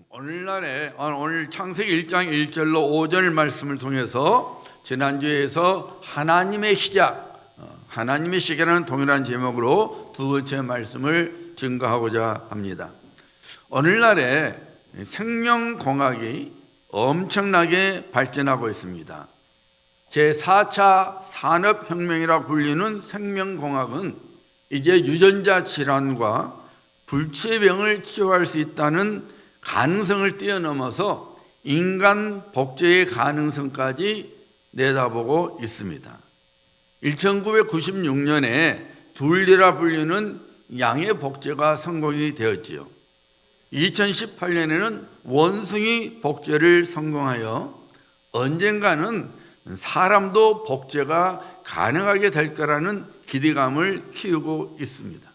오늘 창세기 1장 1절로 5절 말씀을 통해서 지난주에서 하나님의 시작이라는 동일한 제목으로 두 번째 말씀을 증거하고자 합니다. 오늘날에 생명공학이 엄청나게 발전하고 있습니다. 제4차 산업혁명이라고 불리는 생명공학은 이제 유전자 질환과 불치병을 치료할 수 있다는 가능성을 뛰어넘어서 인간 복제의 가능성까지 내다보고 있습니다. 1996년에 둘리라 불리는 양의 복제가 성공이 되었지요. 2018년에는 원숭이 복제를 성공하여 언젠가는 사람도 복제가 가능하게 될 거라는 기대감을 키우고 있습니다.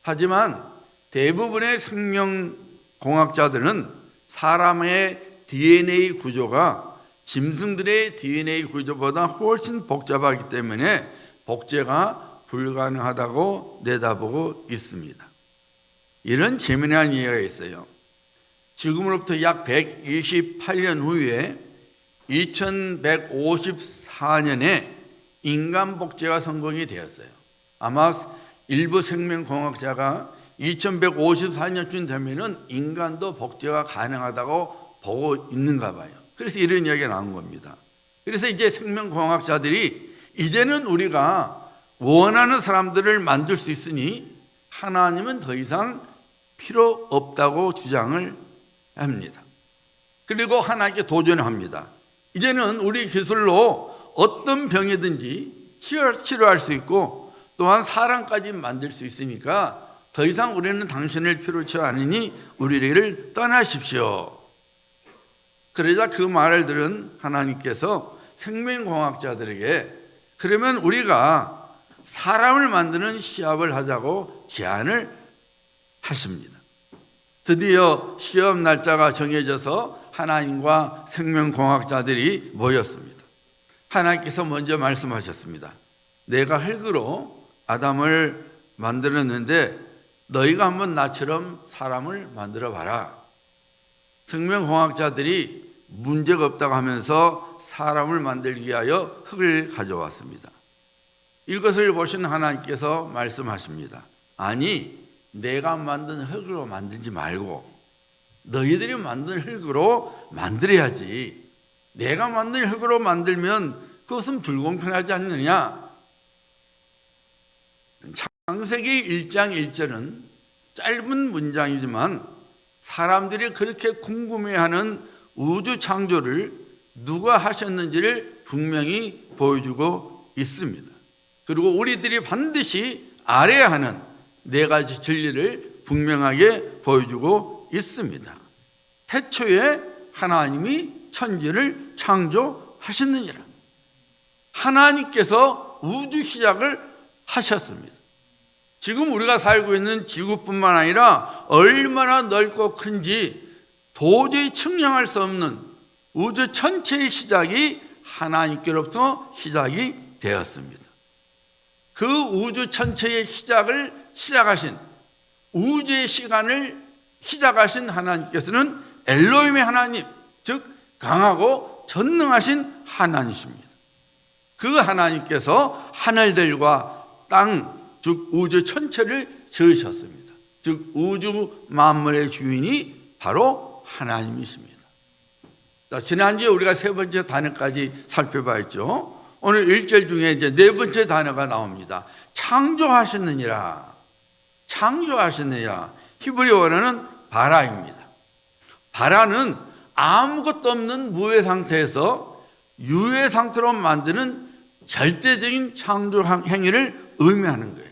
하지만 대부분의 생명공학자들은 사람의 DNA 구조가 짐승들의 DNA 구조보다 훨씬 복잡하기 때문에 복제가 불가능하다고 내다보고 있습니다. 이런 재미난 이야기가 있어요. 지금으로부터 약 128년 후에 2154년에 인간 복제가 성공이 되었어요. 아마 일부 생명공학자가 2154년쯤 되면은 인간도 복제가 가능하다고 보고 있는가 봐요. 그래서 이런 이야기가 나온 겁니다. 그래서 이제 생명공학자들이 이제는 우리가 원하는 사람들을 만들 수 있으니 하나님은 더 이상 필요 없다고 주장을 합니다. 그리고 하나님께 도전합니다. 이제는 우리 기술로 어떤 병이든지 치료할 수 있고 또한 사람까지 만들 수 있으니까 더 이상 우리는 당신을 필요치 않으니 우리를 떠나십시오. 그러자 그 말을 들은 하나님께서 생명공학자들에게 그러면 우리가 사람을 만드는 시합을 하자고 제안을 하십니다. 드디어 시험 날짜가 정해져서 하나님과 생명공학자들이 모였습니다. 하나님께서 먼저 말씀하셨습니다. 내가 흙으로 아담을 만들었는데 너희가 한번 나처럼 사람을 만들어 봐라. 생명공학자들이 문제가 없다고 하면서 사람을 만들기 위하여 흙을 가져왔습니다. 이것을 보신 하나님께서 말씀하십니다. 아니, 내가 만든 흙으로 만들지 말고 너희들이 만든 흙으로 만들어야지. 내가 만든 흙으로 만들면 그것은 불공평하지 않느냐. 창세기 1장 1절은 짧은 문장이지만 사람들이 그렇게 궁금해하는 우주 창조를 누가 하셨는지를 분명히 보여주고 있습니다. 그리고 우리들이 반드시 알아야 하는 네 가지 진리를 분명하게 보여주고 있습니다. 태초에 하나님이 천지를 창조하셨느니라. 하나님께서 우주 시작을 하셨습니다. 지금 우리가 살고 있는 지구뿐만 아니라 얼마나 넓고 큰지 도저히 측량할 수 없는 우주 전체의 시작이 하나님께로부터 시작이 되었습니다. 그 우주 전체의 시작을 시작하신 우주의 시간을 시작하신 하나님께서는 엘로힘의 하나님, 즉 강하고 전능하신 하나님이십니다. 그 하나님께서 하늘들과 땅, 즉 우주 전체를 지으셨습니다. 즉 우주 만물의 주인이 바로 하나님이십니다. 자, 지난주에 우리가 세 번째 단어까지 살펴봤죠. 오늘 1절 중에 이제 네 번째 단어가 나옵니다. 창조하셨느니라. 창조하셨느냐. 히브리어로는 바라입니다. 바라는 아무것도 없는 무의 상태에서 유의 상태로 만드는 절대적인 창조 행위를 의미하는 거예요.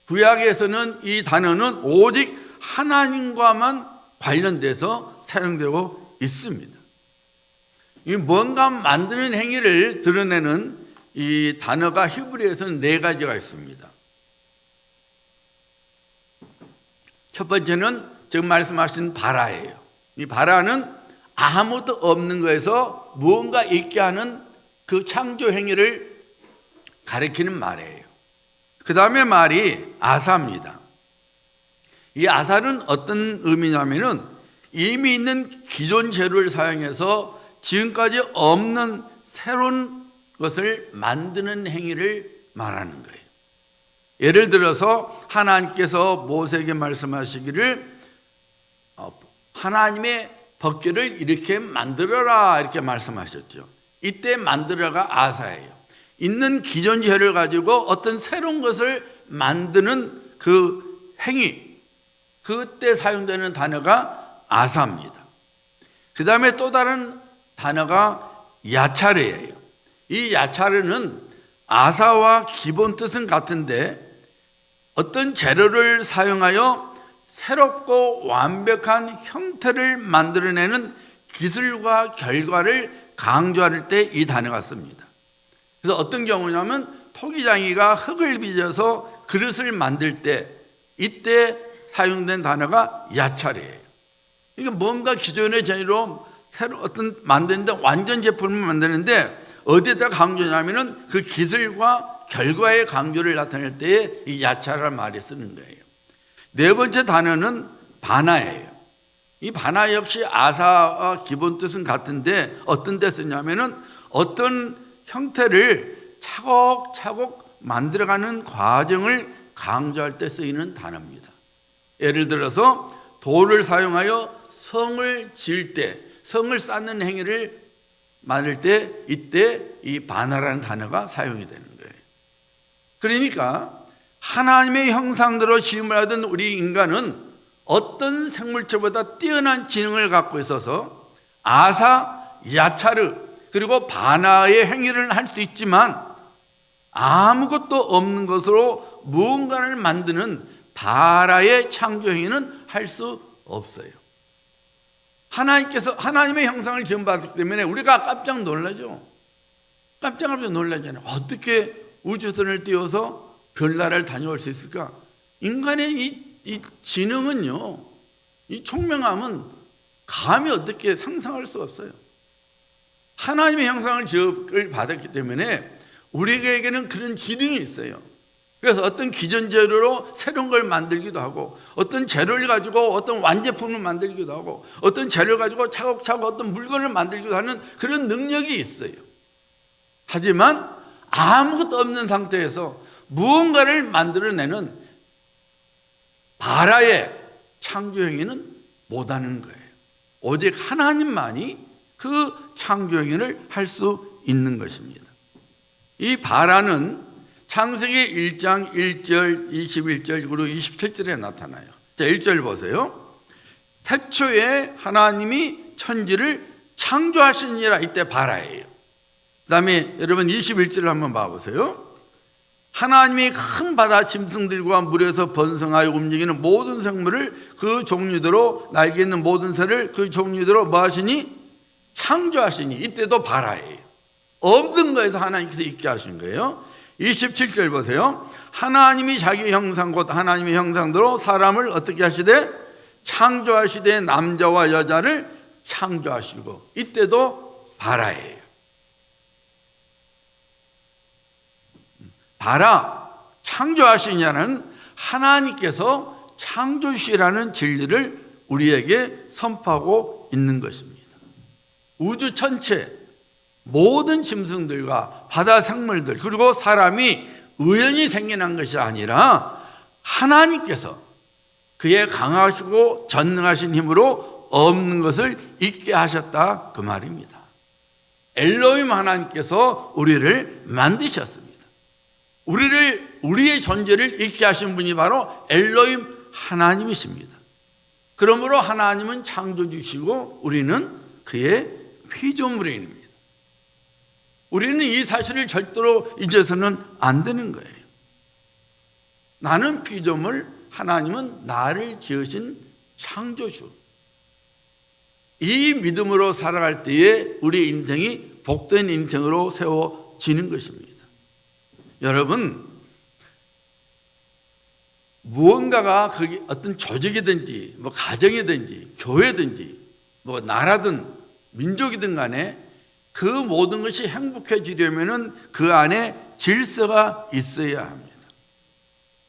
구약에서는 이 단어는 오직 하나님과만 관련돼서 사용되고 있습니다. 이 뭔가 만드는 행위를 드러내는 이 단어가 히브리어에서는 네 가지가 있습니다. 첫 번째는 지금 말씀하신 바라예요. 이 바라는 아무것도 없는 것에서 무언가 있게 하는 그 창조 행위를 가리키는 말이에요. 그 다음에 말이 아사입니다. 이 아사는 어떤 의미냐면은 이미 있는 기존 재료를 사용해서 지금까지 없는 새로운 것을 만드는 행위를 말하는 거예요. 예를 들어서 하나님께서 모세에게 말씀하시기를 하나님의 법궤를 이렇게 만들어라 이렇게 말씀하셨죠. 이때 만들어가 아사예요. 있는 기존 재료를 가지고 어떤 새로운 것을 만드는 그 행위, 그때 사용되는 단어가 아사입니다. 그 다음에 또 다른 단어가 야차르예요. 이 야차르는 아사와 기본 뜻은 같은데 어떤 재료를 사용하여 새롭고 완벽한 형태를 만들어내는 기술과 결과를 강조할 때 이 단어가 씁니다. 그래서 어떤 경우냐면 토기장이가 흙을 빚어서 그릇을 만들 때 이때 사용된 단어가 야차르예요. 이게 뭔가 기존의 재료로 새로 어떤 만드는데 완전 제품을 만드는데 어디에다 강조냐면은 그 기술과 결과의 강조를 나타낼 때에 이 야차라는 말이 쓰는 거예요. 네 번째 단어는 바나예요. 이 바나 역시 아사와 기본 뜻은 같은데 어떤 데 쓰냐면은 어떤 형태를 차곡차곡 만들어가는 과정을 강조할 때 쓰이는 단어입니다. 예를 들어서 돌을 사용하여 성을 지을 때, 성을 쌓는 행위를 만들 때 이때 이 바나라는 단어가 사용이 되는 거예요. 그러니까 하나님의 형상대로 지음을 하던 우리 인간은 어떤 생물체보다 뛰어난 지능을 갖고 있어서 아사, 야차르 그리고 바나의 행위를 할 수 있지만 아무것도 없는 것으로 무언가를 만드는 바라의 창조 행위는 할 수 없어요. 하나님께서 하나님의 형상을 지음받았기 때문에 우리가 깜짝 놀라죠. 깜짝 놀라잖아요. 어떻게 우주선을 띄워서 별나라를 다녀올 수 있을까? 인간의 이 지능은요, 이 총명함은 감히 어떻게 상상할 수 없어요. 하나님의 형상을 지음을 받았기 때문에 우리에게는 그런 지능이 있어요. 그래서 어떤 기존 재료로 새로운 걸 만들기도 하고 어떤 재료를 가지고 어떤 완제품을 만들기도 하고 어떤 재료를 가지고 차곡차곡 어떤 물건을 만들기도 하는 그런 능력이 있어요. 하지만 아무것도 없는 상태에서 무언가를 만들어내는 바라의 창조 행위는 못하는 거예요. 오직 하나님만이 그 창조 행위를 할 수 있는 것입니다. 이 바라는 창세기 1장 1절, 21절, 그리고 27절에 나타나요. 자, 1절 보세요. 태초에 하나님이 천지를 창조하시니라. 이때 바라예요. 그 다음에 여러분 21절을 한번 봐보세요. 하나님이 큰 바다 짐승들과 물에서 번성하여 움직이는 모든 생물을 그 종류대로 날개 있는 모든 새를 그 종류대로 뭐 하시니? 창조하시니. 이때도 바라예요. 없는 거에서 하나님께서 있게 하신 거예요. 27절 보세요. 하나님이 자기 형상 곧 하나님의 형상대로 사람을 어떻게 하시되? 창조하시되 남자와 여자를 창조하시고. 이때도 바라예요. 바라, 창조하시냐는 하나님께서 창조시라는 진리를 우리에게 선포하고 있는 것입니다. 우주 전체 모든 짐승들과 바다 생물들 그리고 사람이 우연히 생겨난 것이 아니라 하나님께서 그의 강하시고 전능하신 힘으로 없는 것을 있게 하셨다 그 말입니다. 엘로힘 하나님께서 우리를 만드셨습니다. 우리의 존재를 있게 하신 분이 바로 엘로힘 하나님이십니다. 그러므로 하나님은 창조주시고 우리는 그의 피조물입니다. 우리는 이 사실을 절대로 잊어서는 안 되는 거예요. 나는 피조물, 하나님은 나를 지으신 창조주. 이 믿음으로 살아갈 때에 우리의 인생이 복된 인생으로 세워지는 것입니다. 여러분, 무언가가 그게 어떤 조직이든지 뭐 가정이든지 교회든지 뭐 나라든 민족이든 간에 그 모든 것이 행복해지려면은 그 안에 질서가 있어야 합니다.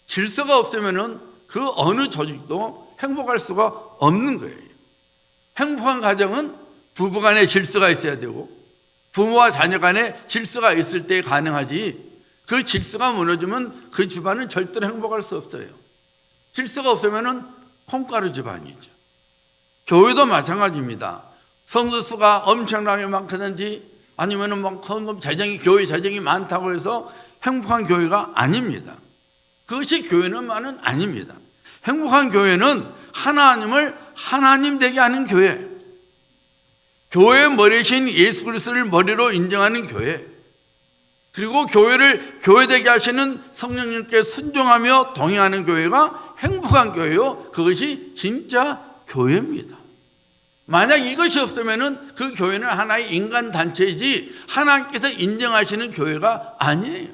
질서가 없으면은 그 어느 조직도 행복할 수가 없는 거예요. 행복한 가정은 부부 간에 질서가 있어야 되고 부모와 자녀 간에 질서가 있을 때 가능하지, 그 질서가 무너지면 그 집안은 절대로 행복할 수 없어요. 질서가 없으면 콩가루 집안이죠. 교회도 마찬가지입니다. 성도 수가 엄청나게 많다든지 아니면은 헌금 재정이, 교회 재정이 많다고 해서 행복한 교회가 아닙니다. 그것이 교회는만은 아닙니다. 행복한 교회는 하나님을 하나님 되게 하는 교회, 교회의 머리신 예수 그리스도를 머리로 인정하는 교회, 그리고 교회를 교회되게 하시는 성령님께 순종하며 동행하는 교회가 행복한 교회요, 그것이 진짜 교회입니다. 만약 이것이 없으면 그 교회는 하나의 인간 단체이지 하나님께서 인정하시는 교회가 아니에요.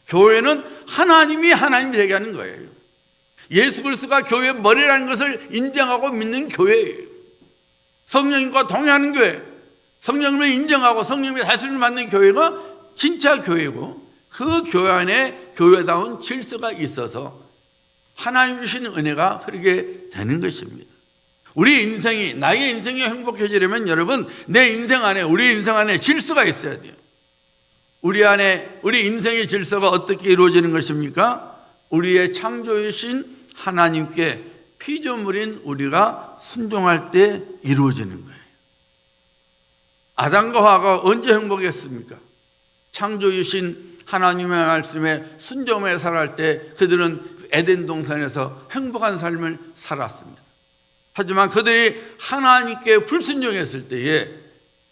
교회는 하나님이 하나님 되게 하는 거예요. 예수 그리스도가 교회의 머리라는 것을 인정하고 믿는 교회예요. 성령님과 동행하는 교회, 성령님을 인정하고 성령님의 다스림을 받는 교회가 진짜 교회고, 그 교회 안에 교회다운 질서가 있어서 하나님 주신 은혜가 흐르게 되는 것입니다. 우리 인생이, 나의 인생이 행복해지려면 여러분, 내 인생 안에, 우리 인생 안에 질서가 있어야 돼요. 우리 안에, 우리 인생의 질서가 어떻게 이루어지는 것입니까? 우리의 창조이신 하나님께 피조물인 우리가 순종할 때 이루어지는 거예요. 아담과 하와가 언제 행복했습니까? 창조이신 하나님의 말씀에 순종해 살아갈 때 그들은 에덴 동산에서 행복한 삶을 살았습니다. 하지만 그들이 하나님께 불순종했을 때에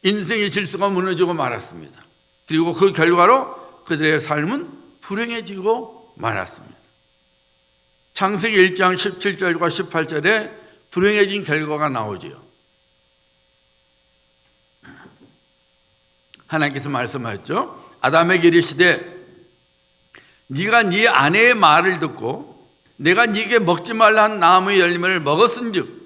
인생의 질서가 무너지고 말았습니다. 그리고 그 결과로 그들의 삶은 불행해지고 말았습니다. 창세기 1장 17절과 18절에 불행해진 결과가 나오지요. 하나님께서 말씀하셨죠. 아담에게 이르시되 네가 네 아내의 말을 듣고 내가 네게 먹지 말라 한 나무의 열매를 먹었은즉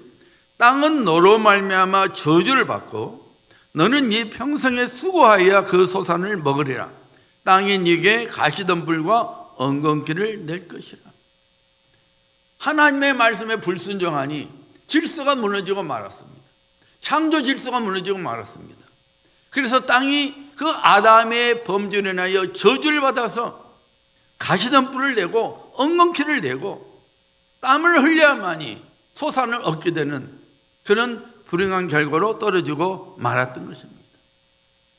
땅은 너로 말미암아 저주를 받고 너는 네 평생에 수고하여 그 소산을 먹으리라. 땅이 네게 가시덤불과 엉겅퀴를 낼 것이라. 하나님의 말씀에 불순종하니 질서가 무너지고 말았습니다. 창조 질서가 무너지고 말았습니다. 그래서 땅이 그 아담의 범죄로 인하여 저주를 받아서 가시덤불을 내고 엉겅퀴를 내고 땀을 흘려야만이 소산을 얻게 되는 그런 불행한 결과로 떨어지고 말았던 것입니다.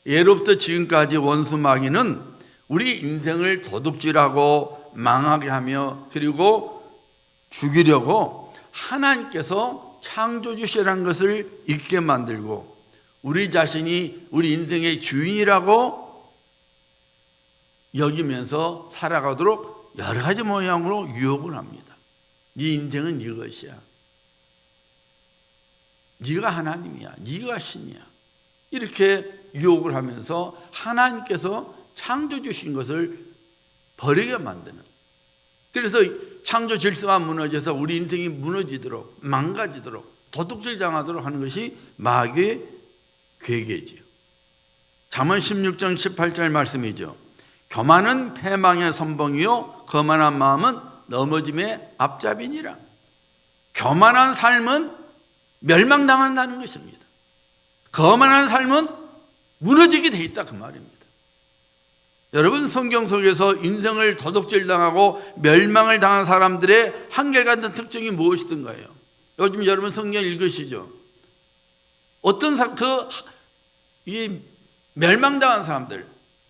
예로부터 지금까지 원수 마귀는 우리 인생을 도둑질하고 망하게 하며 그리고 죽이려고 하나님께서 창조주시라는 것을 잊게 만들고 우리 자신이 우리 인생의 주인이라고 여기면서 살아가도록 여러 가지 모양으로 유혹을 합니다. 네 인생은 이것이야. 네가 하나님이야. 네가 신이야. 이렇게 유혹을 하면서 하나님께서 창조주신 것을 버리게 만드는, 그래서 창조 질서가 무너져서 우리 인생이 무너지도록 망가지도록 도둑질 당하도록 하는 것이 마귀의 계획이지요. 잠언 16장 18절 말씀이죠. 교만은 패망의 선봉이요 거만한 마음은 넘어짐의 앞잡이니라. 교만한 삶은 멸망당한다는 것입니다. 거만한 삶은 무너지게 돼 있다 그 말입니다. 여러분, 성경 속에서 인생을 도둑질 당하고 멸망을 당한 사람들의 한결같은 특징이 무엇이든가요? 요즘 여러분 성경 읽으시죠? 어떤 이 멸망당한 사람들,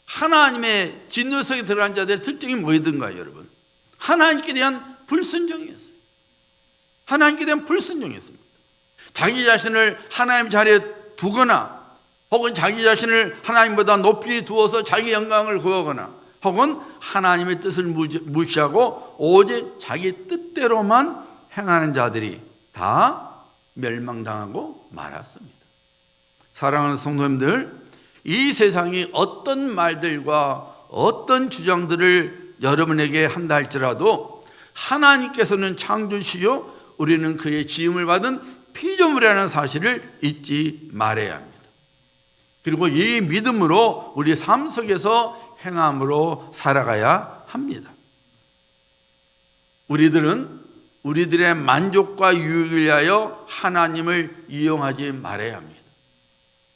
하나님의 진노 속에 들어간 자들의 특징이 뭐이든가요, 여러분? 하나님께 대한 불순종이었어요. 하나님께 대한 불순종이었습니다. 자기 자신을 하나님 자리에 두거나 혹은 자기 자신을 하나님보다 높이 두어서 자기 영광을 구하거나 혹은 하나님의 뜻을 무시하고 오직 자기 뜻대로만 행하는 자들이 다 멸망당하고 말았습니다. 사랑하는 성도님들, 이 세상이 어떤 말들과 어떤 주장들을 여러분에게 한다 할지라도 하나님께서는 창조주시요 우리는 그의 지음을 받은 피조물이라는 사실을 잊지 말아야 합니다. 그리고 이 믿음으로 우리 삶 속에서 행함으로 살아가야 합니다. 우리들은 우리들의 만족과 유익을 위하여 하나님을 이용하지 말아야 합니다.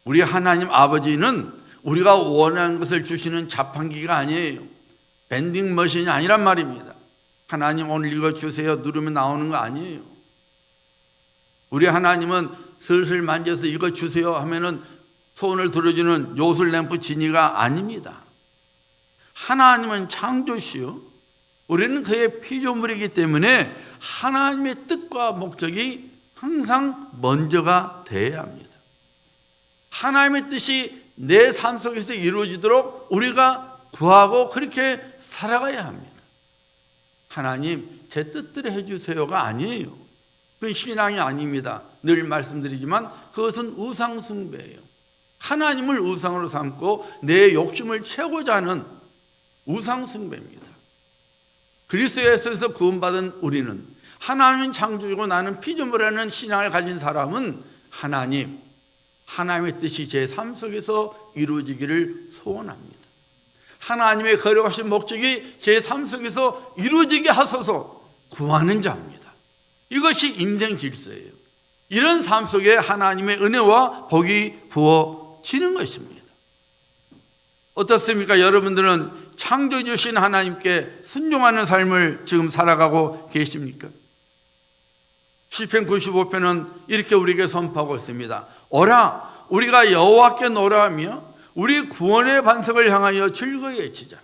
우리 하나님 아버지는 우리가 원하는 것을 주시는 자판기가 아니에요. 밴딩 머신이 아니란 말입니다. 하나님 오늘 이거 주세요 누르면 나오는 거 아니에요. 우리 하나님은 슬슬 만져서 이거 주세요 하면은 소원을 들어주는 요술램프 지니가 아닙니다. 하나님은 창조시요, 우리는 그의 피조물이기 때문에 하나님의 뜻과 목적이 항상 먼저가 되어야 합니다. 하나님의 뜻이 내 삶 속에서 이루어지도록 우리가 구하고 그렇게 살아가야 합니다. 하나님 제 뜻대로 해주세요가 아니에요. 그건 신앙이 아닙니다. 늘 말씀드리지만 그것은 우상 숭배예요. 하나님을 우상으로 삼고 내 욕심을 채우고자 하는 우상 숭배입니다. 그리스도에서 구원받은 우리는 하나님은 창조주고 나는 피조물이라는 신앙을 가진 사람은 하나님의 뜻이 제 삶 속에서 이루어지기를 소원합니다. 하나님의 거룩하신 목적이 제 삶 속에서 이루어지게 하소서 구하는 자입니다. 이것이 인생 질서예요. 이런 삶 속에 하나님의 은혜와 복이 부어지는 것입니다. 어떻습니까? 여러분들은 창조주신 하나님께 순종하는 삶을 지금 살아가고 계십니까? 시편 95편은 이렇게 우리에게 선포하고 있습니다. 오라 우리가 여호와께 노래하며 우리 구원의 반석을 향하여 즐거이 외치자.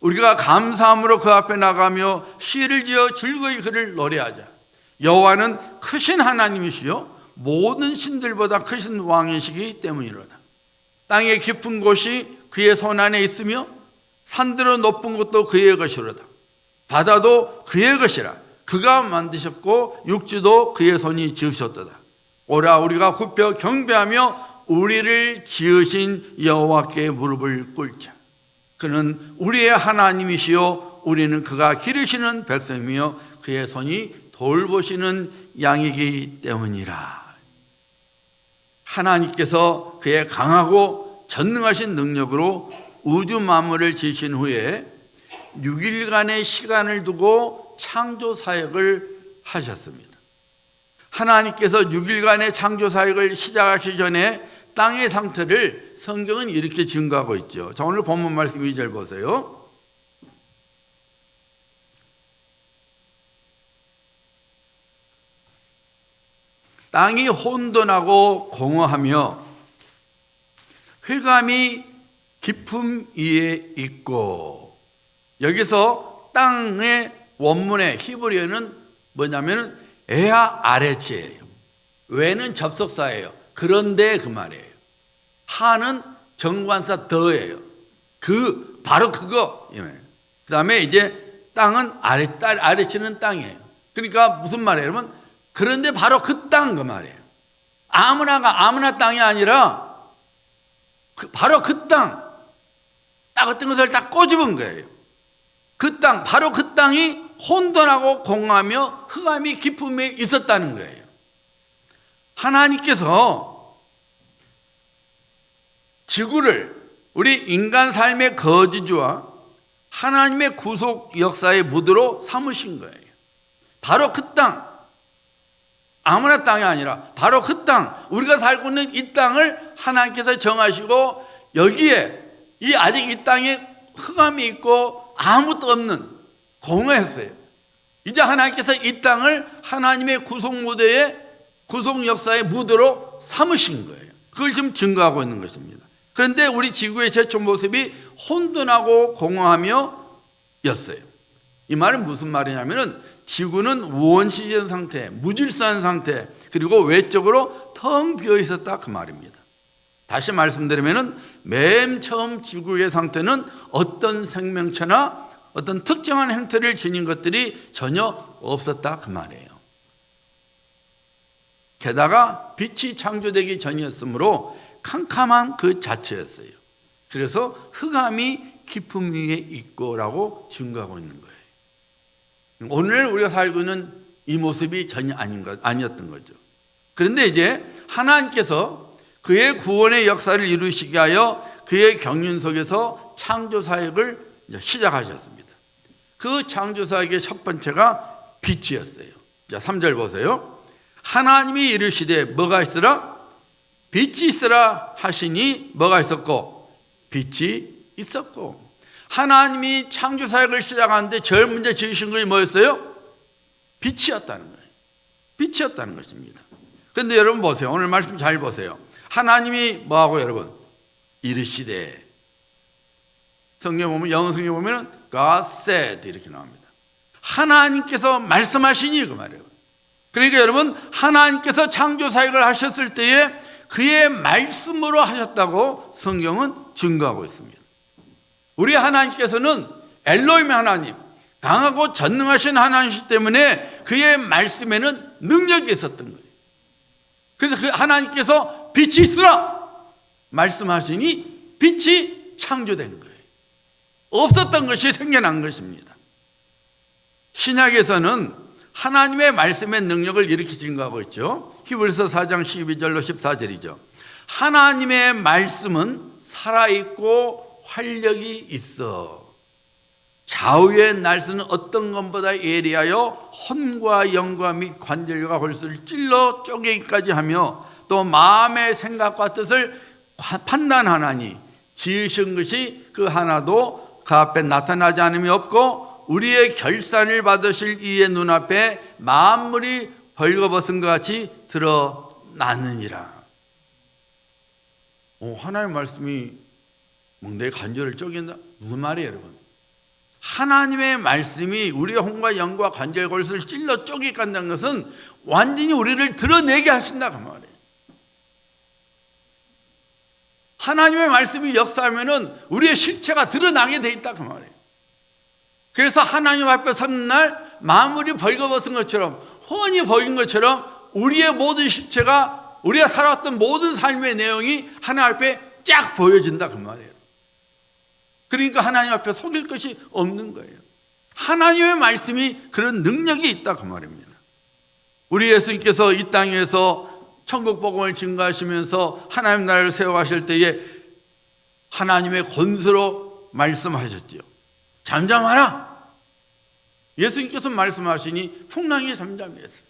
우리가 감사함으로 그 앞에 나가며 시를 지어 즐거이 그를 노래하자. 여호와는 크신 하나님이시요 모든 신들보다 크신 왕이시기 때문이로다. 땅의 깊은 곳이 그의 손 안에 있으며 산들은 높은 곳도 그의 것이로다. 바다도 그의 것이라. 그가 만드셨고 육지도 그의 손이 지으셨도다. 오라 우리가 굽혀 경배하며 우리를 지으신 여호와께 무릎을 꿇자. 그는 우리의 하나님이시요 우리는 그가 기르시는 백성이며 그의 손이 돌보시는 양이기 때문이라. 하나님께서 그의 강하고 전능하신 능력으로 우주 만물을 지으신 후에 6일간의 시간을 두고 창조 사역을 하셨습니다. 하나님께서 6일간의 창조 사역을 시작하기 전에 땅의 상태를 성경은 이렇게 증거하고 있죠. 자, 오늘 본문 말씀 2절 보세요. 땅이 혼돈하고 공허하며 흑암이 깊음 위에 있고, 여기서 땅의 원문의 히브리어는 뭐냐면 에아 아레치예요. 외는 접속사예요. 그런데 그 말이에요. 하는 정관사 더예요. 바로 그거. 그 다음에 이제 땅은 아레치는 땅이에요. 그러니까 무슨 말이에요? 여러분, 그런데 바로 그 땅 그 말이에요. 아무나 땅이 아니라 바로 그 땅, 딱 어떤 것을 딱 꼬집은 거예요. 그 땅, 바로 그 땅이 혼돈하고 공허하며 흑암이 깊음에 있었다는 거예요. 하나님께서 지구를 우리 인간 삶의 거주지와 하나님의 구속 역사의 무드로 삼으신 거예요. 바로 그 땅, 아무나 땅이 아니라 바로 그 땅, 우리가 살고 있는 이 땅을 하나님께서 정하시고 여기에 아직 이 땅에 흑암이 있고 아무것도 없는 공허했어요. 이제 하나님께서 이 땅을 하나님의 구속 무대의 구속 역사의 무대로 삼으신 거예요. 그걸 지금 증거하고 있는 것입니다. 그런데 우리 지구의 최초 모습이 혼돈하고 공허하며 였어요. 이 말은 무슨 말이냐면은 지구는 원시적 상태, 무질서한 상태, 그리고 외적으로 텅 비어 있었다 그 말입니다. 다시 말씀드리면은 맨 처음 지구의 상태는 어떤 생명체나 어떤 특정한 형태를 지닌 것들이 전혀 없었다 그 말이에요. 게다가 빛이 창조되기 전이었으므로 캄캄한 그 자체였어요. 그래서 흑암이 깊음 위에 있고라고 증거하고 있는 거예요. 오늘 우리가 살고 있는 이 모습이 전혀 아니었던 거죠. 그런데 이제 하나님께서 그의 구원의 역사를 이루시게 하여 그의 경륜 속에서 창조 사역을 시작하셨습니다. 그 창조 사역의 첫 번째가 빛이었어요. 자, 3절 보세요. 하나님이 이르시되 뭐가 있으라? 빛이 있으라 하시니 뭐가 있었고? 빛이 있었고. 하나님이 창조 사역을 시작하는데 제일 먼저 지으신 것이 뭐였어요? 빛이었다는 거예요. 빛이었다는 것입니다. 그런데 여러분 보세요. 오늘 말씀 잘 보세요. 하나님이 뭐하고 여러분? 이르시되. 성경 보면, 영어 성경 보면 God said 이렇게 나옵니다. 하나님께서 말씀하시니 그 말이에요. 그러니까 여러분, 하나님께서 창조 사역을 하셨을 때에 그의 말씀으로 하셨다고 성경은 증거하고 있습니다. 우리 하나님께서는 엘로힘 하나님, 강하고 전능하신 하나님이시기 때문에 그의 말씀에는 능력이 있었던 거예요. 그래서 그 하나님께서 빛이 있으라 말씀하시니 빛이 창조된 거예요. 없었던 것이 생겨난 것입니다. 신약에서는 하나님의 말씀의 능력을 이렇게 증거하고 있죠. 히브리서 4장 12절로 14절이죠. 하나님의 말씀은 살아있고 활력이 있어 좌우의 날씨는 어떤 것보다 예리하여 혼과 영과 및 관절과 골수를 찔러 쪼개기까지 하며 또 마음의 생각과 뜻을 판단하나니 지으신 것이 그 하나도 그 앞에 나타나지 않음이 없고 우리의 결산을 받으실 이의 눈앞에 만물이 벌거벗은 것 같이 드러나느니라. 하나님의 말씀이 내 관절을 쪼갠다? 무슨 말이에요 여러분? 하나님의 말씀이 우리의 혼과 영과 관절 골수를 찔러 쪼개게 한다는 것은 완전히 우리를 드러내게 하신다 그 말이에요. 하나님의 말씀이 역사하면은 우리의 실체가 드러나게 돼 있다 그 말이에요. 그래서 하나님 앞에 서는 날 만물이 벌거벗은 것처럼 훤히 보인 것처럼 우리의 모든 실체가 우리가 살아왔던 모든 삶의 내용이 하나님 앞에 쫙 보여진다 그 말이에요. 그러니까 하나님 앞에 속일 것이 없는 거예요. 하나님의 말씀이 그런 능력이 있다 그 말입니다. 우리 예수님께서 이 땅에서 천국 복음을 증거하시면서 하나님 나라를 세워가실 때에 하나님의 권세로 말씀하셨죠. 잠잠하라. 예수님께서 말씀하시니 풍랑이 잠잠했어요.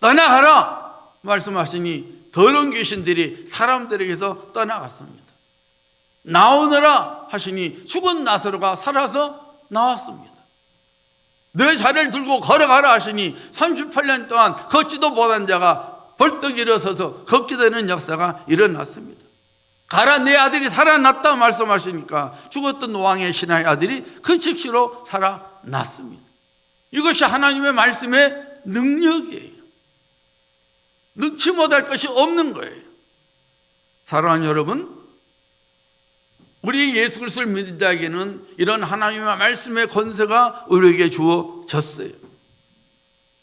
떠나가라 말씀하시니 더러운 귀신들이 사람들에게서 떠나갔습니다. 나오너라 하시니 죽은 나사로가 살아서 나왔습니다. 내 자리를 들고 걸어가라 하시니 38년 동안 걷지도 못한 자가 벌떡 일어서서 걷게 되는 역사가 일어났습니다. 가라 내 아들이 살아났다 말씀하시니까 죽었던 왕의 신하의 아들이 그 즉시로 살아났습니다. 이것이 하나님의 말씀의 능력이에요. 능치 못할 것이 없는 거예요. 사랑하는 여러분, 우리 예수 그리스도를 믿는 자에게는 이런 하나님의 말씀의 권세가 우리에게 주어졌어요.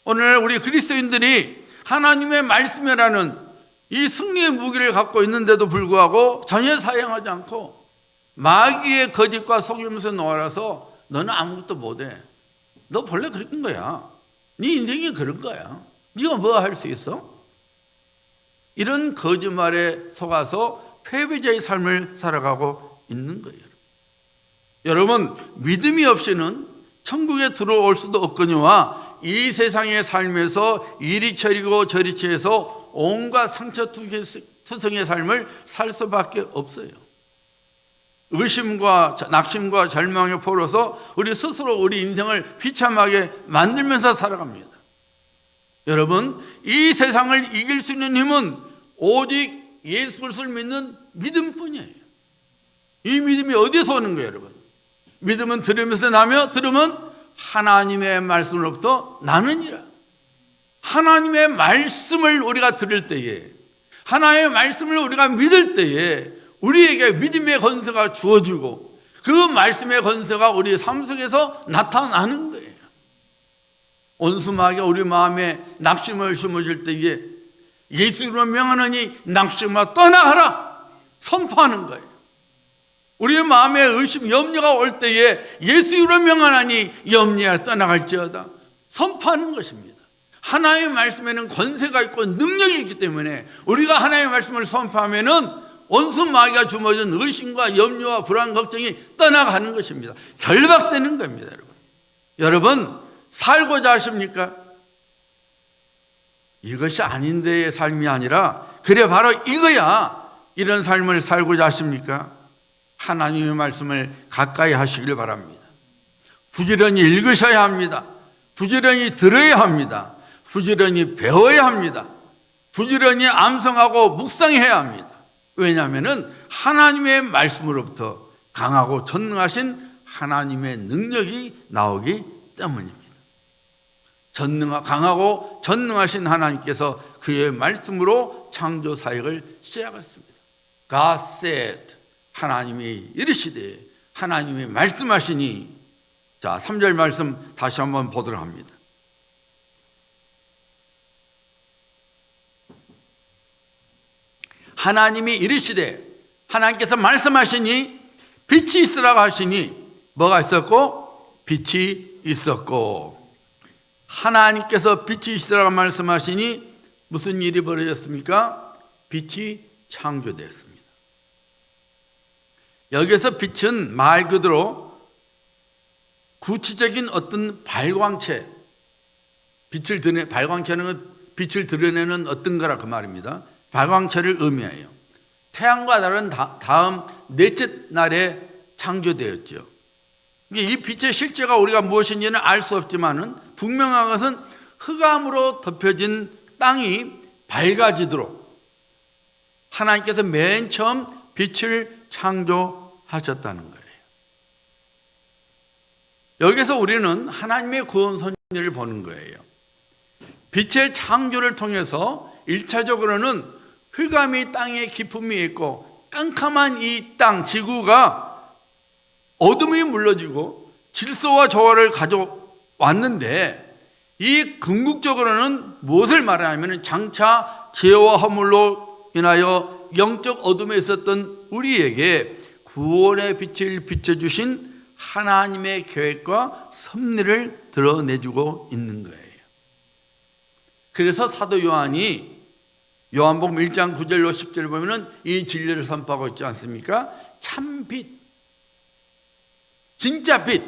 오늘 우리 그리스도인들이 하나님의 말씀이라는 이 승리의 무기를 갖고 있는데도 불구하고 전혀 사용하지 않고 마귀의 거짓과 속임수에 놀아서 너는 아무것도 못해. 너 본래 그런 거야. 네 인생이 그런 거야. 네가 뭐 할 수 있어? 이런 거짓말에 속아서 패배자의 삶을 살아가고 있는 거예요. 여러분, 믿음이 없이는 천국에 들어올 수도 없거니와 이 세상의 삶에서 이리저리고 저리치해서 온갖 상처투성의 삶을 살 수밖에 없어요. 의심과 낙심과 절망에 포로서 우리 스스로 우리 인생을 비참하게 만들면서 살아갑니다. 여러분, 이 세상을 이길 수 있는 힘은 오직 예수 그리스도를 믿는 믿음뿐이에요. 이 믿음이 어디서 오는 거예요, 여러분? 믿음은 들으면서 나며 들으면 하나님의 말씀으로부터 나느니라. 하나님의 말씀을 우리가 들을 때에, 하나님의 말씀을 우리가 믿을 때에 우리에게 믿음의 권세가 주어지고 그 말씀의 권세가 우리 삶 속에서 나타나는 거예요. 온수마귀가 우리 마음에 낙심을 심어줄 때에 예수 이름으로 명하노니 낙심아 떠나가라 선포하는 거예요. 우리의 마음에 의심, 염려가 올 때에 예수 이름으로 명하노니 염려야 떠나갈지어다 선포하는 것입니다. 하나님의 말씀에는 권세가 있고 능력이 있기 때문에 우리가 하나님의 말씀을 선포하면은 원수 마귀가 주어진 의심과 염려와 불안, 걱정이 떠나가는 것입니다. 결박되는 겁니다, 여러분. 여러분, 살고자 하십니까? 이것이 아닌데의 삶이 아니라 그래 바로 이거야. 이런 삶을 살고자 하십니까? 하나님의 말씀을 가까이 하시길 바랍니다. 부지런히 읽으셔야 합니다. 부지런히 들어야 합니다. 부지런히 배워야 합니다. 부지런히 암송하고 묵상해야 합니다. 왜냐하면 하나님의 말씀으로부터 강하고 전능하신 하나님의 능력이 나오기 때문입니다. 강하고 전능하신 하나님께서 그의 말씀으로 창조 사역을 시작했습니다. God said, 하나님이 이르시되, 하나님이 말씀하시니. 자, 3절 말씀 다시 한번 보도록 합니다. 하나님이 이르시되, 하나님께서 말씀하시니 빛이 있으라고 하시니 뭐가 있었고? 빛이 있었고. 하나님께서 빛이 있으라고 말씀하시니 무슨 일이 벌어졌습니까? 빛이 창조되었습니다. 여기서 빛은 말 그대로 구체적인 어떤 발광체, 발광체는 빛을 드러내는 어떤 거라 그 말입니다. 발광체를 의미해요. 태양과 달은 다음 넷째 날에 창조되었죠. 이 빛의 실제가 우리가 무엇인지는 알 수 없지만은 분명한 것은 흑암으로 덮여진 땅이 밝아지도록 하나님께서 맨 처음 빛을 창조하셨다는 거예요. 여기서 우리는 하나님의 구원 섭리를 보는 거예요. 빛의 창조를 통해서 1차적으로는 흑암이 땅에 기품이 있고 깜깜한 이 땅, 지구가 어둠이 물러지고 질서와 조화를 가져왔는데, 이 궁극적으로는 무엇을 말하냐면 장차 죄와 허물로 인하여 영적 어둠에 있었던 우리에게 구원의 빛을 비춰주신 하나님의 계획과 섭리를 드러내주고 있는 거예요. 그래서 사도 요한이 요한복음 1장 9절로 10절 보면은 이 진리를 선포하고 있지 않습니까? 참빛, 진짜 빛,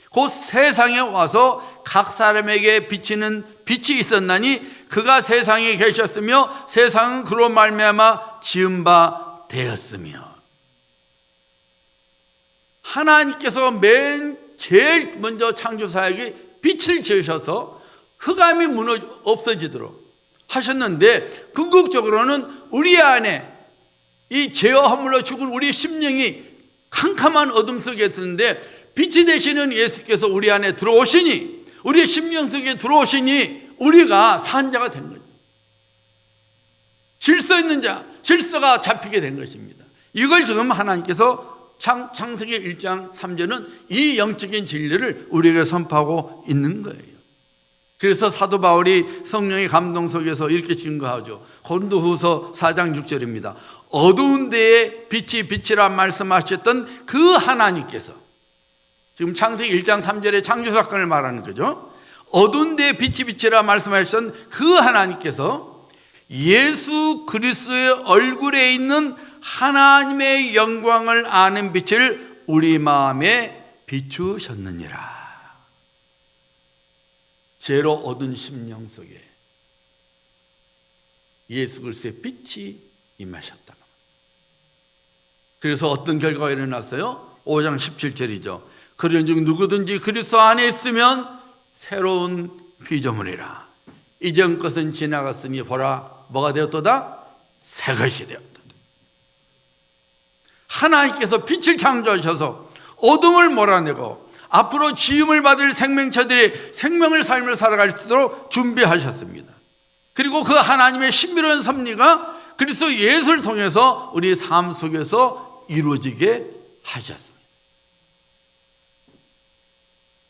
곧 세상에 와서 각 사람에게 비치는 빛이 있었나니 그가 세상에 계셨으며 세상은 그로 말미암아 지은 바 되었으며. 하나님께서 제일 먼저 창조 사역에 빛을 지으셔서 흑암이 없어지도록 하셨는데, 궁극적으로는 우리 안에 이 죄와 허물로 죽은 우리 심령이 캄캄한 어둠 속에 있었는데 빛이 되시는 예수께서 우리 안에 들어오시니, 우리의 심령 속에 들어오시니 우리가 산 자가 된 거죠. 질서 있는 자, 질서가 잡히게 된 것입니다. 이걸 지금 하나님께서 창세기 1장 3절은 이 영적인 진리를 우리에게 선포하고 있는 거예요. 그래서 사도 바울이 성령의 감동 속에서 이렇게 증거하죠. 고린도후서 4장 6절입니다. 어두운 데에 빛이 빛이라 말씀하셨던 그 하나님께서, 지금 창세기 1장 3절의 창조 사건을 말하는 거죠. 어두운 데에 빛이 빛이라 말씀하셨던 그 하나님께서 예수 그리스도의 얼굴에 있는 하나님의 영광을 아는 빛을 우리 마음에 비추셨느니라. 죄로 얻은 심령 속에 예수 그리스도의 빛이 임하셨다. 그래서 어떤 결과가 일어났어요? 5장 17절이죠. 그런즉 누구든지 그리스도 안에 있으면 새로운 피조물이라. 이전 것은 지나갔으니 보라, 뭐가 되었도다? 새 것이 되었다. 하나님께서 빛을 창조하셔서 어둠을 몰아내고 앞으로 지음을 받을 생명체들이 생명을 삶을 살아갈 수 있도록 준비하셨습니다. 그리고 그 하나님의 신비로운 섭리가 그리스도 예수를 통해서 우리 삶 속에서 이루어지게 하셨습니다.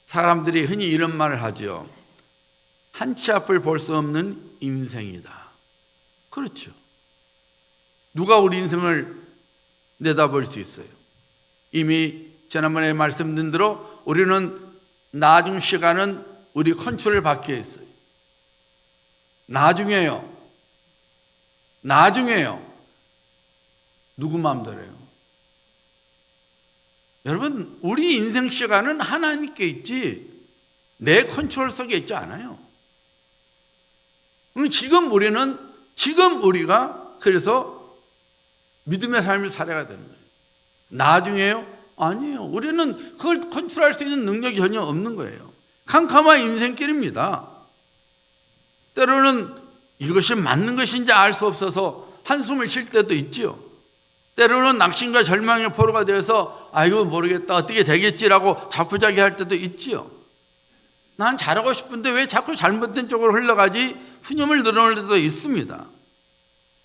사람들이 흔히 이런 말을 하죠. 한치 앞을 볼 수 없는 인생이다. 그렇죠. 누가 우리 인생을 내다볼 수 있어요? 이미 지난번에 말씀드린 대로 우리는 나중 시간은 우리 컨트롤 밖에 있어요. 나중에요. 누구 마음대로요? 여러분, 우리 인생 시간은 하나님께 있지 내 컨트롤 속에 있지 않아요. 지금 우리가 그래서 믿음의 삶을 살아야 되는 거예요. 나중에요? 아니에요. 우리는 그걸 컨트롤할 수 있는 능력이 전혀 없는 거예요. 캄캄한 인생길입니다. 때로는 이것이 맞는 것인지 알 수 없어서 한숨을 쉴 때도 있지요. 때로는 낙심과 절망의 포로가 되어서 아이고 모르겠다 어떻게 되겠지라고 자포자기할 때도 있지요. 난 잘하고 싶은데 왜 자꾸 잘못된 쪽으로 흘러가지? 푸념을 늘어놓을 때도 있습니다.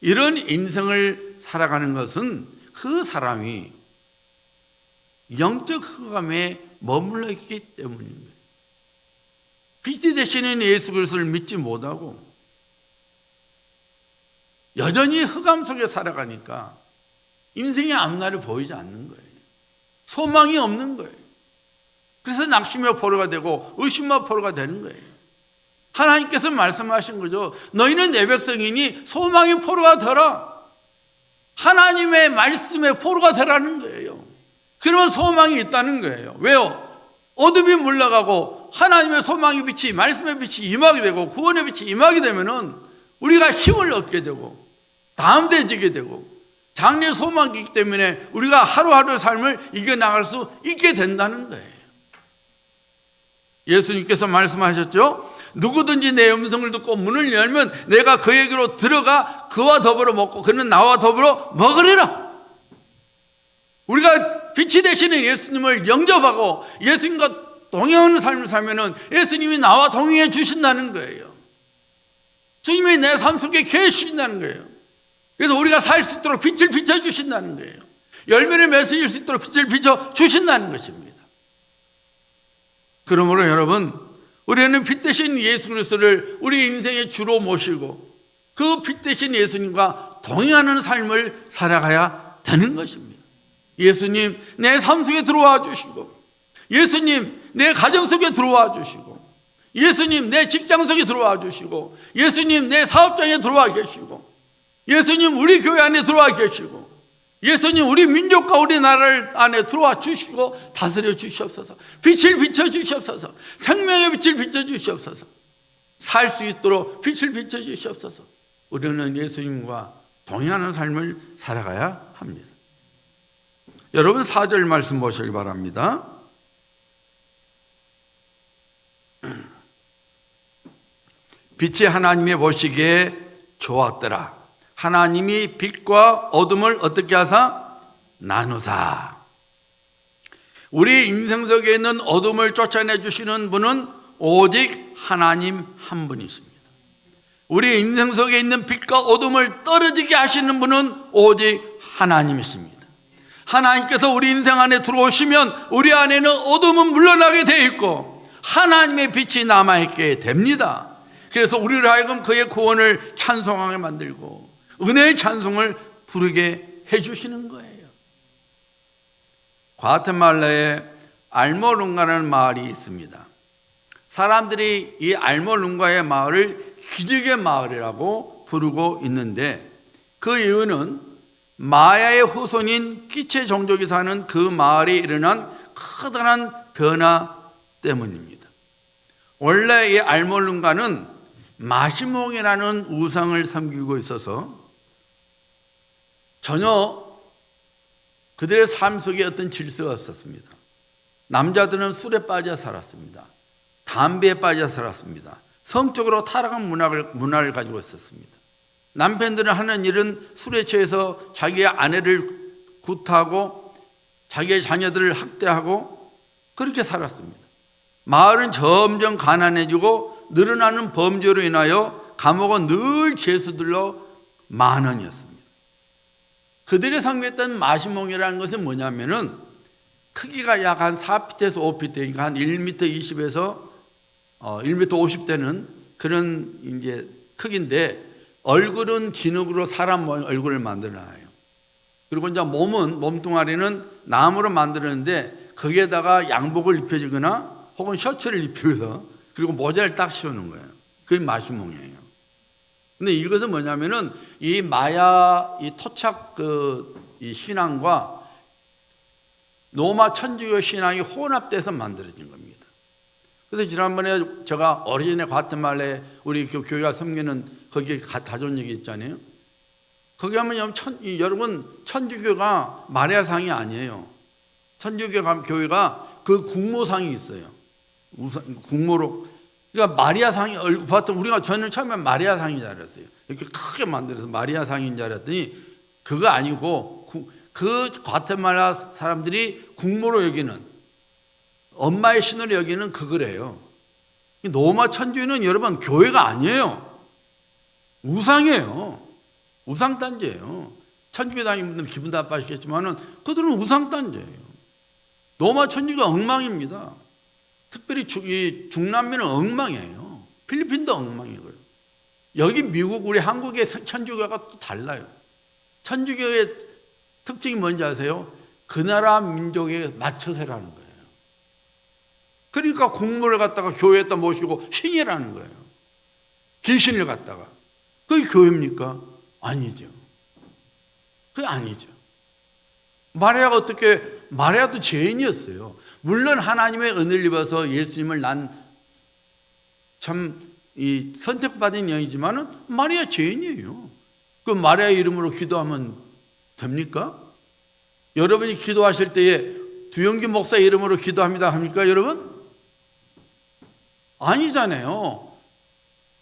이런 인생을 살아가는 것은 그 사람이 영적 흑암에 머물러 있기 때문인 거예요. 빛이 되시는 예수 그리스도를 믿지 못하고 여전히 흑암 속에 살아가니까 인생의 앞날이 보이지 않는 거예요. 소망이 없는 거예요. 그래서 낙심의 포로가 되고 의심의 포로가 되는 거예요. 하나님께서 말씀하신 거죠. 너희는 내 백성이니 소망의 포로가 되라. 하나님의 말씀의 포로가 되라는 거예요. 그러면 소망이 있다는 거예요. 왜요? 어둠이 물러가고 하나님의 소망의 빛이, 말씀의 빛이 임하게 되고 구원의 빛이 임하게 되면은 우리가 힘을 얻게 되고 담대해지게 되고 장래의 소망이 있기 때문에 우리가 하루하루의 삶을 이겨나갈 수 있게 된다는 거예요. 예수님께서 말씀하셨죠. 누구든지 내 음성을 듣고 문을 열면 내가 그에게로 들어가 그와 더불어 먹고 그는 나와 더불어 먹으리라. 우리가 빛이 되시는 예수님을 영접하고 예수님과 동행하는 삶을 살면은 예수님이 나와 동행해 주신다는 거예요. 주님이 내 삶 속에 계신다는 거예요. 그래서 우리가 살 수 있도록 빛을 비춰주신다는 거예요. 열매를 맺을 수 있도록 빛을 비춰주신다는 것입니다. 그러므로 여러분, 우리는 빛 대신 예수 그리스도를 우리 인생의 주로 모시고 그 빛 대신 예수님과 동행하는 삶을 살아가야 되는 것입니다. 예수님 내 삶 속에 들어와 주시고, 예수님 내 가정 속에 들어와 주시고, 예수님 내 직장 속에 들어와 주시고, 예수님 내 사업장에 들어와 계시고, 예수님 우리 교회 안에 들어와 계시고, 예수님 우리 민족과 우리 나라를 안에 들어와 주시고 다스려 주시옵소서. 빛을 비춰 주시옵소서. 생명의 빛을 비춰 주시옵소서. 살 수 있도록 빛을 비춰 주시옵소서. 우리는 예수님과 동행하는 삶을 살아가야 합니다. 여러분 4절 말씀 보시기 바랍니다. 빛이 하나님의 보시기에 좋았더라. 하나님이 빛과 어둠을 어떻게 하사? 나누사. 우리 인생 속에 있는 어둠을 쫓아내 주시는 분은 오직 하나님 한 분이십니다. 우리 인생 속에 있는 빛과 어둠을 떨어지게 하시는 분은 오직 하나님이십니다. 하나님께서 우리 인생 안에 들어오시면 우리 안에는 어둠은 물러나게 되어 있고 하나님의 빛이 남아있게 됩니다. 그래서 우리를 하여금 그의 구원을 찬송하게 만들고 은혜의 찬송을 부르게 해주시는 거예요. 과테말라에 알모룽가라는 마을이 있습니다. 사람들이 이 알모룽가의 마을을 기적의 마을이라고 부르고 있는데 그 이유는 마야의 후손인 키체 종족이 사는 그 마을에 일어난 커다란 변화 때문입니다. 원래 이 알모룽가는 마시몽이라는 우상을 섬기고 있어서 전혀 그들의 삶 속에 어떤 질서가 없었습니다. 남자들은 술에 빠져 살았습니다. 담배에 빠져 살았습니다. 성적으로 타락한 문화를 가지고 있었습니다. 남편들은 하는 일은 술에 취해서 자기의 아내를 구타하고 자기의 자녀들을 학대하고 그렇게 살았습니다. 마을은 점점 가난해지고 늘어나는 범죄로 인하여 감옥은 늘 죄수들로 만원이었습니다. 그들이 섬겼던 마시몽이라는 것은 뭐냐면은 크기가 약 한 4피트에서 5피트, 그러니까 한 1m 20에서 1m 50대는 그런 이제 크기인데 얼굴은 진흙으로 사람 얼굴을 만들어놔요. 그리고 이제 몸뚱아리는 나무로 만들었는데 거기에다가 양복을 입혀주거나 혹은 셔츠를 입혀서 그리고 모자를 딱 씌우는 거예요. 그게 마시몽이에요. 근데 이것은 뭐냐면은 이 마야 이 토착 이 신앙과 로마 천주교 신앙이 혼합돼서 만들어진 겁니다. 그래서 지난번에 제가 오리지널 과테말라에 우리 교회가 섬기는 거기 다존 얘기 있잖아요. 거기 하면 여러분 천주교가 마리아상이 아니에요. 천주교 교회가 그 국모상이 있어요. 국모로. 그러니까 마리아상이 보통 우리가 저는 처음에 마리아상인 줄 알았어요. 이렇게 크게 만들어서 마리아상인 줄 알았더니 그거 아니고 그 과테말라 사람들이 국모로 여기는 엄마의 신으로 여기는 그거래요. 로마 천주교는 여러분 교회가 아니에요. 우상이에요. 우상단지예요. 천주교 다니는 분들 기분 나빠하시겠지만은 그들은 우상단지예요. 로마 천주교가 엉망입니다. 특별히 이 중남미는 엉망이에요. 필리핀도 엉망이고요. 여기 미국 우리 한국의 천주교가 또 달라요. 천주교의 특징이 뭔지 아세요? 그 나라 민족에 맞춰서 하는 거예요. 그러니까 공무를 갖다가 교회에다 모시고 신이라는 거예요. 귀신을 갖다가. 그게 교회입니까? 아니죠. 그게 아니죠. 마리아가 마리아도 죄인이었어요. 물론 하나님의 은혜를 입어서 예수님을 선택받은 여인이지만은 마리아 죄인이에요. 그 마리아 이름으로 기도하면 됩니까? 여러분이 기도하실 때에 두영기 목사 이름으로 기도합니다 합니까, 여러분? 아니잖아요.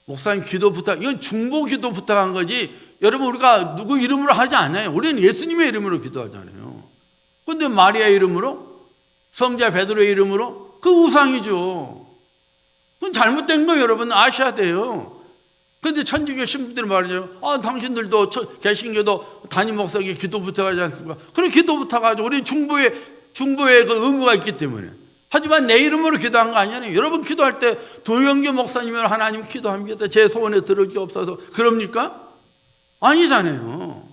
목사님 기도 부탁, 이건 중보 기도 부탁한 거지. 여러분 우리가 누구 이름으로 하지 않아요. 우리는 예수님의 이름으로 기도하잖아요. 그런데 마리아 이름으로, 성자 베드로의 이름으로, 그 우상이죠. 그건 잘못된 거예요. 여러분 아셔야 돼요. 그런데 천주교 신부들이 말이죠. 당신들도 개신교도 담임 목사에게 기도 부탁하지 않습니까? 그래 기도 부탁하죠. 우리는 중보의 그 의무가 있기 때문에. 하지만 내 이름으로 기도한 거 아니잖아요. 여러분 기도할 때 도영교 목사님이면 하나님 기도합니다. 제 소원에 들어주옵소서. 그럽니까? 아니잖아요.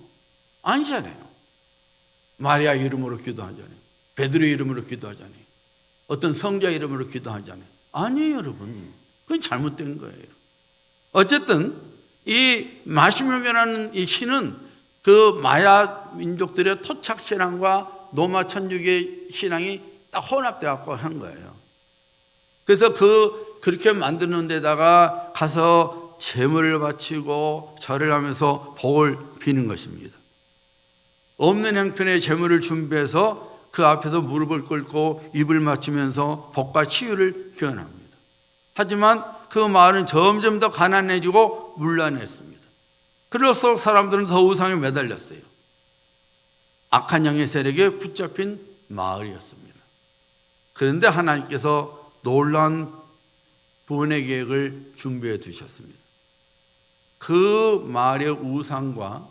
아니잖아요. 마리아 이름으로 기도하잖아요. 베드로 이름으로 기도하잖아요. 어떤 성자 이름으로 기도하잖아요. 아니에요, 여러분. 그건 잘못된 거예요. 어쨌든 이 마시멜로라는 이 신은 그 마야 민족들의 토착 신앙과 로마 천주교의 신앙이 딱 혼합돼 갖고 한 거예요. 그래서 그렇게 만드는 데다가 가서 제물을 바치고 절을 하면서 복을 비는 것입니다. 없는 형편의 제물을 준비해서 그 앞에서 무릎을 꿇고 입을 맞추면서 복과 치유를 기원합니다. 하지만 그 마을은 점점 더 가난해지고 문란했습니다. 그럴수록 사람들은 더 우상에 매달렸어요. 악한 영의 세력에 붙잡힌 마을이었습니다. 그런데 하나님께서 놀라운 구원의 계획을 준비해 두셨습니다. 그 마을의 우상과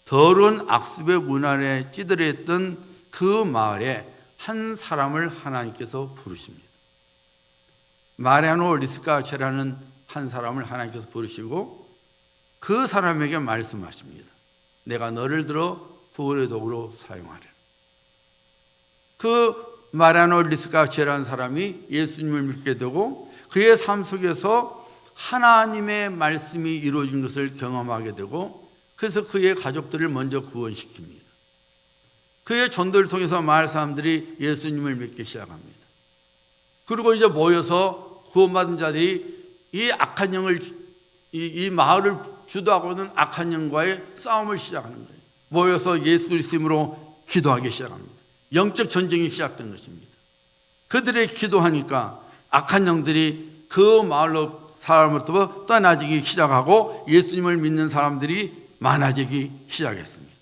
더러운 악습의 문화에 찌들어 있던 그 마을에 한 사람을 하나님께서 부르십니다. 마리아노 리스카체라는 한 사람을 하나님께서 부르시고 그 사람에게 말씀하십니다. 내가 너를 들어 구원의 도구로 사용하리라. 그 마리아노 리스카체라는 사람이 예수님을 믿게 되고 그의 삶 속에서 하나님의 말씀이 이루어진 것을 경험하게 되고 그래서 그의 가족들을 먼저 구원시킵니다. 그의 전도를 통해서 마을 사람들이 예수님을 믿기 시작합니다. 그리고 이제 모여서 구원받은 자들이 이 악한 영을 이 마을을 주도하고 있는 악한 영과의 싸움을 시작하는 거예요. 모여서 예수 그리스도로 기도하기 시작합니다. 영적 전쟁이 시작된 것입니다. 그들의 기도하니까 악한 영들이 그 마을로 사람으로부터 떠나지기 시작하고 예수님을 믿는 사람들이 많아지기 시작했습니다.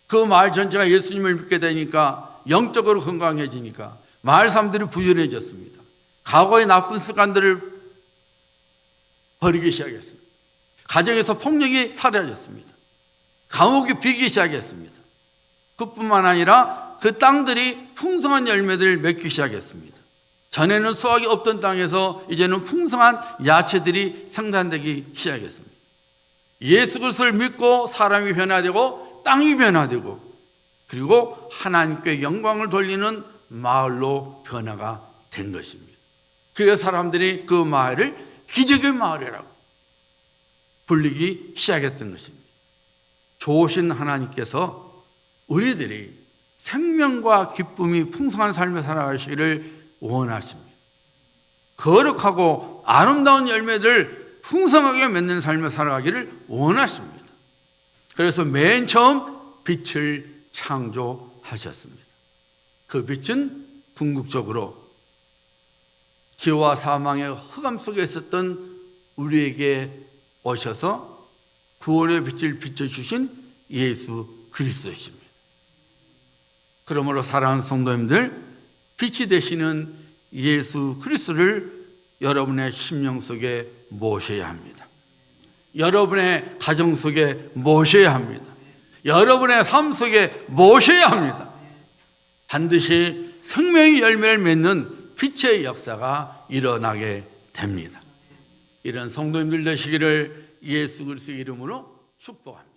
그 마을 전체가 예수님을 믿게 되니까 영적으로 건강해지니까 마을 사람들이 부유해졌습니다. 과거의 나쁜 습관들을 버리기 시작했습니다. 가정에서 폭력이 사라졌습니다. 감옥이 비기 시작했습니다. 그뿐만 아니라 그 땅들이 풍성한 열매들을 맺기 시작했습니다. 전에는 수확이 없던 땅에서 이제는 풍성한 야채들이 생산되기 시작했습니다. 예수 그리스도를 믿고 사람이 변화되고 땅이 변화되고 그리고 하나님께 영광을 돌리는 마을로 변화가 된 것입니다. 그래서 사람들이 그 마을을 기적의 마을이라고 불리기 시작했던 것입니다. 좋으신 하나님께서 우리들이 생명과 기쁨이 풍성한 삶을 살아가시기를 원하십니다. 거룩하고 아름다운 열매들 풍성하게 맺는 삶을 살아가기를 원하십니다. 그래서 맨 처음 빛을 창조하셨습니다. 그 빛은 궁극적으로 기와 사망의 흑암 속에 있었던 우리에게 오셔서 구원의 빛을 비춰주신 예수 그리스도이십니다. 그러므로 사랑하는 성도님들, 빛이 되시는 예수 그리스도를 여러분의 심령 속에 모셔야 합니다. 여러분의 가정 속에 모셔야 합니다. 여러분의 삶 속에 모셔야 합니다. 반드시 생명의 열매를 맺는 빛의 역사가 일어나게 됩니다. 이런 성도님들 되시기를 예수 그리스도의 이름으로 축복합니다.